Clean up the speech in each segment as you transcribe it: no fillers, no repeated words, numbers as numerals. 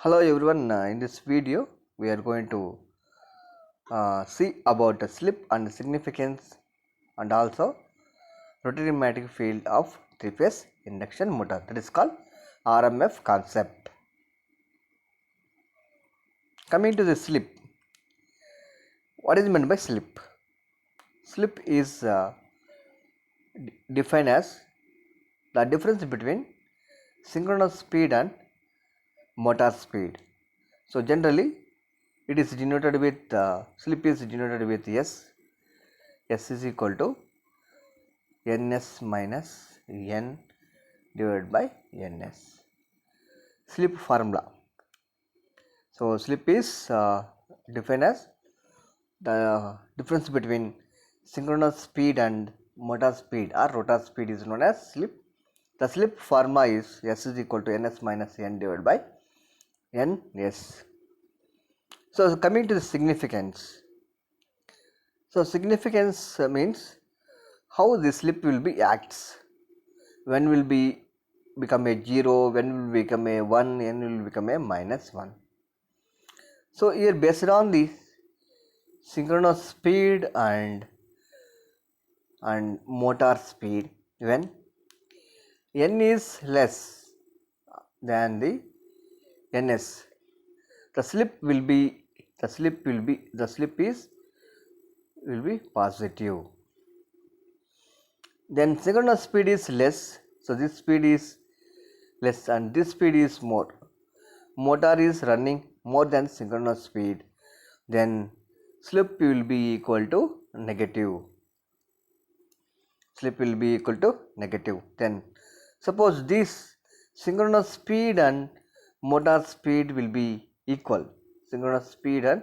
Hello everyone, in this video we are going to see about the slip and significance and also rotary magnetic field of three-phase induction motor, that is called RMF concept. Coming to the slip, what is meant by slip? Slip is defined as the difference between synchronous speed and motor speed. So generally it is denoted with slip is denoted with S. S is equal to Ns minus N divided by Ns. Slip formula. So slip is defined as the difference between synchronous speed and motor speed or rotor speed is known as slip. The slip formula is S is equal to Ns minus N divided by Ns. So coming to the significance. So significance means how the slip will be acts. When will be become a 0, when will become a 1, when will become a minus 1. So here based on the synchronous speed and motor speed, when n is less than the ns, the slip will be positive. Then synchronous speed is less, so this speed is less and this speed is more. Motor is running more than synchronous speed, then slip will be equal to negative. Slip will be equal to negative. Then suppose this synchronous speed and motor speed will be equal. Synchronous speed and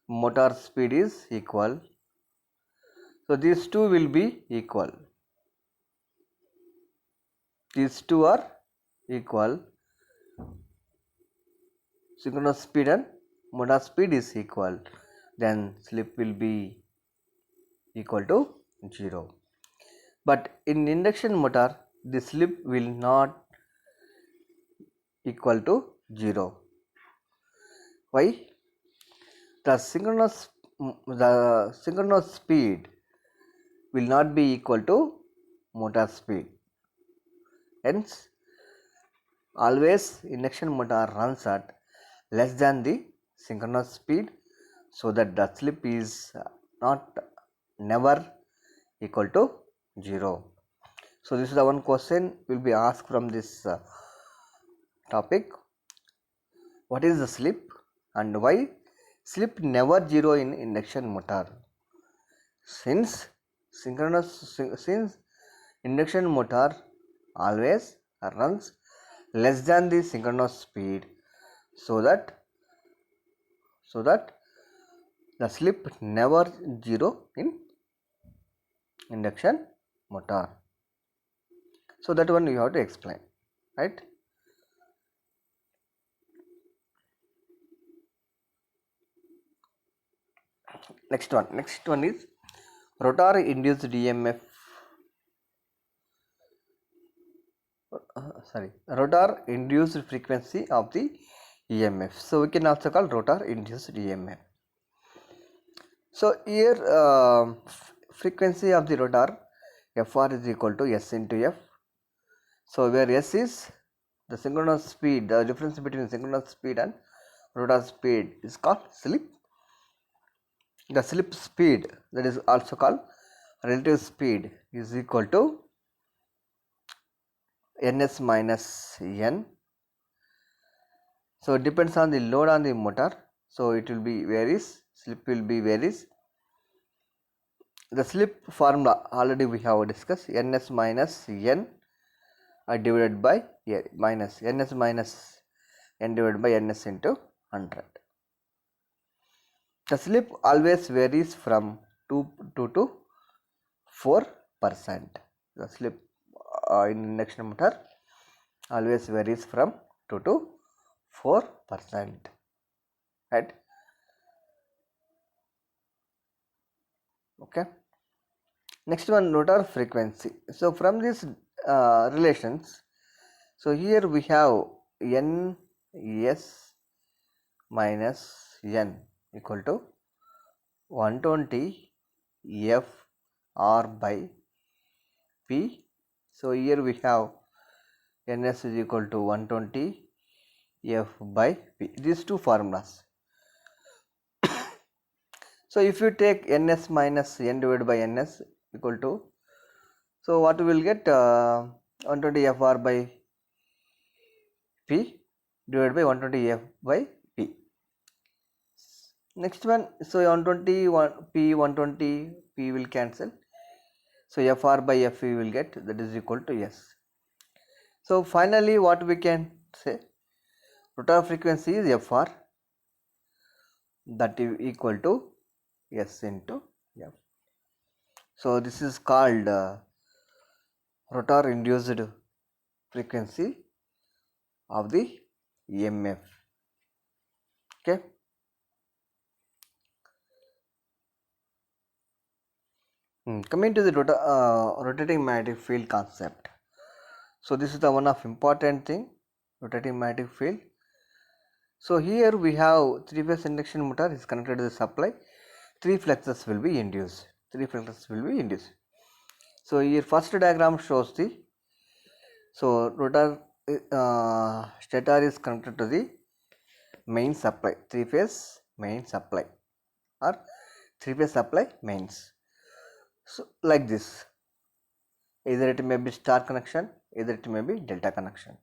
motor speed is equal. So these two will be equal. These two are equal. Synchronous speed and motor speed is equal. Then slip will be equal to 0. But in induction motor, the slip will not equal to 0. Why? The synchronous speed will not be equal to motor speed. Hence, always induction motor runs at less than the synchronous speed, so that the slip is never equal to 0. So this is the one question will be asked from this topic. What is the slip and why slip never 0 in induction motor? Since induction motor always runs less than the synchronous speed, so that the slip never 0 in induction motor. So that one you have to explain, right? Next one is rotor induced EMF. Rotor induced frequency of the EMF. So we can also call rotor induced EMF. So here frequency of the rotor Fr is equal to S into F. So where S is the synchronous speed, the difference between synchronous speed and rotor speed is called slip. The slip speed, that is also called relative speed, is equal to Ns minus N. So it depends on the load on the motor. So it will be varies, slip will be varies. The slip formula already we have discussed, Ns minus N divided by minus Ns minus N divided by Ns into 100. The slip always varies from 2 to 4%. The slip in induction motor always varies from 2 to 4%. Right? Okay. Next one, rotor frequency. So from these relations, so here we have N, S minus n equal to 120 f r by p. So here we have ns is equal to 120 f by p. These two formulas. So if you take ns minus n divided by ns equal to, so what we will get, 120 fr by p divided by 120 f by p. Next one, so 120 p 120 p will cancel, so fr by f we will get, that is equal to s. So finally what we can say, rotor frequency is fr, that is equal to s into f. So this is called rotor induced frequency of the EMF. Okay. Coming to the rotating magnetic field concept. So this is the one of important thing, rotating magnetic field. So here we have three-phase induction motor is connected to the supply. Three fluxes will be induced. So here first diagram shows the, so rotor stator is connected to the main supply, three-phase main supply or three-phase supply mains. So like this, either it may be star connection, either it may be delta connection.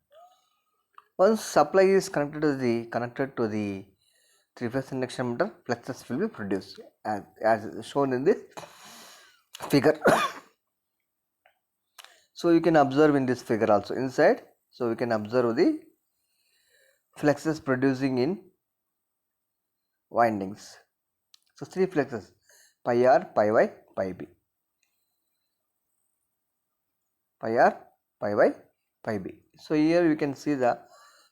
Once supply is connected to the three-phase induction motor, fluxes will be produced as shown in this figure. So you can observe in this figure also inside. So we can observe the fluxes producing in windings. So three fluxes, pi r, pi y, pi b. Pi r, pi y, pi b. So here you can see the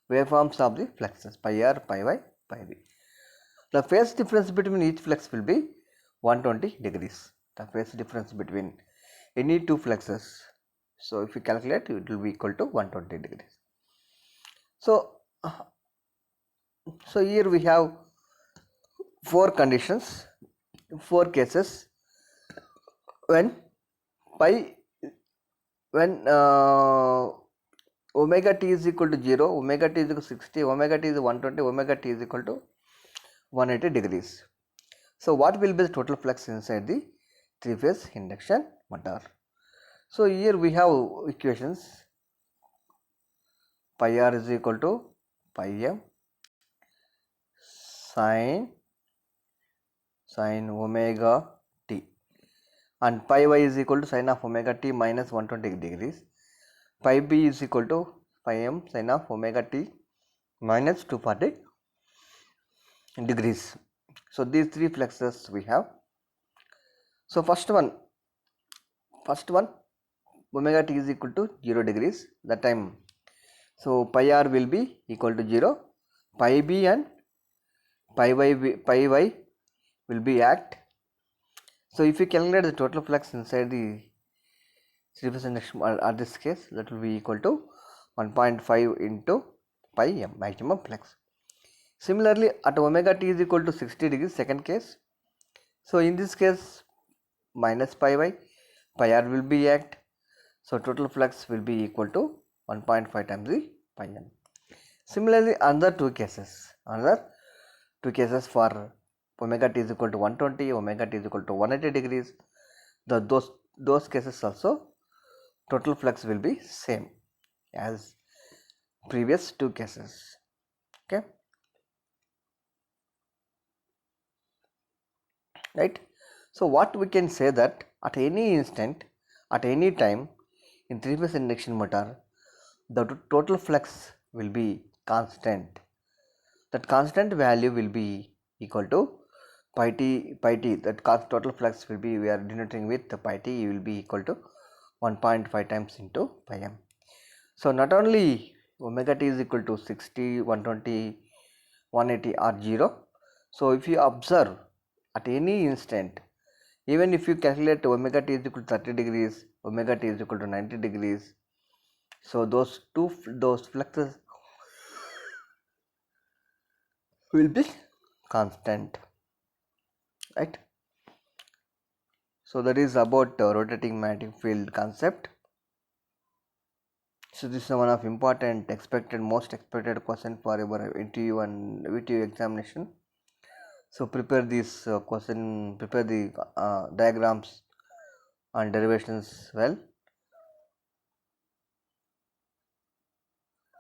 waveforms of the fluxes, pi r, pi y, pi b. The phase difference between each flux will be 120 degrees. The phase difference between any two fluxes. So if you calculate, it will be equal to 120 degrees. So here we have four conditions, four cases when omega t is equal to 0, omega t is equal to 60, omega t is 120, omega t is equal to 180 degrees. So what will be the total flux inside the three-phase induction motor? So here we have equations, pi r is equal to pi m sin omega t, and pi y is equal to sin of omega t minus 120 degrees. Pi b is equal to pi m sin of omega t minus 240 degrees. So these three fluxes we have. So first one omega t is equal to 0 degrees, that time, so pi r will be equal to 0, pi b and pi y will be act. So if you calculate the total flux inside the three-phase induction, or this case, that will be equal to 1.5 into pi m, maximum flux. Similarly, at omega t is equal to 60 degrees, second case, so in this case minus pi y, pi r will be act, so total flux will be equal to 1.5 times the pi m. Similarly, another two cases for omega t is equal to 120, omega t is equal to 180 degrees, those cases also total flux will be same as previous two cases. Okay, right? So what we can say, that at any instant, at any time in three-phase induction motor, the total flux will be constant. That constant value will be equal to pi t. That total flux will be, we are denoting with the pi t, will be equal to 1.5 times into pi m. So not only omega t is equal to 60, 120, 180 or 0. So if you observe at any instant, even if you calculate omega t is equal to 30 degrees, omega t is equal to 90 degrees, so those fluxes will be constant, right? So that is about rotating magnetic field concept. So this is one of important most expected question for your interview and VTU examination. So prepare this question, prepare the diagrams and derivations well.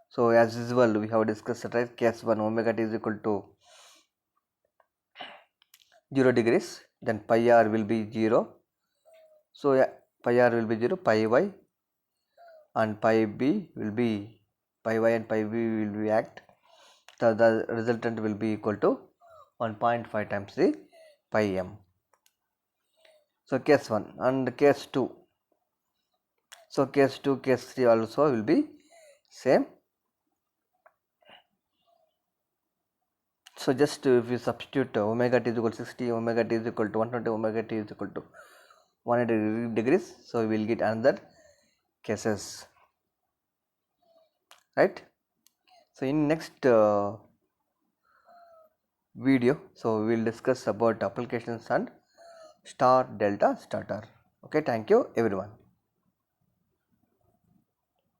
So as usual we have discussed, right, case 1 omega t is equal to 0 degrees, then pi r will be 0. So yeah, pi r will be 0, pi y and pi b will be, pi y and pi b will be act. The resultant will be equal to 1.5 times the pi m. So case 1 and case 2. So case 2, case 3 also will be same. So just if you substitute omega t is equal to 60, omega t is equal to 120, omega t is equal to 180 degrees. So we will get another cases, right? So in next video, so we will discuss about applications and star delta starter. Okay, thank you everyone.